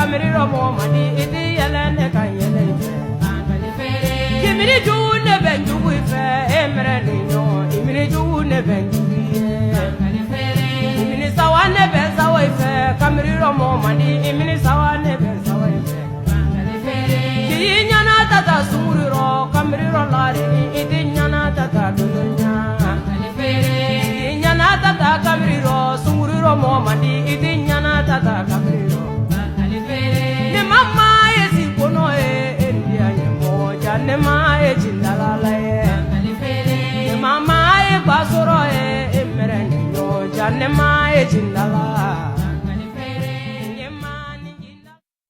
kamiri romo mani iti yele ne kan yele ife kimiri jugu ne ben jugu ife emre ni no imiri jugu ne ben jugu ye imiri sawa ne ben sawa ife kamiri romo mani imiri sawa ne ben sawa ife ki nyana tata sumuriro kamiri ro lari iti nyana tata dunya nyana tata kamiri ro sumuriro mo mani iti nyana tata kamiri ro ne mama yesi kono e endia nyemo jane ma e jindala e ne mama e basoro e emere nyo jane ma e jindala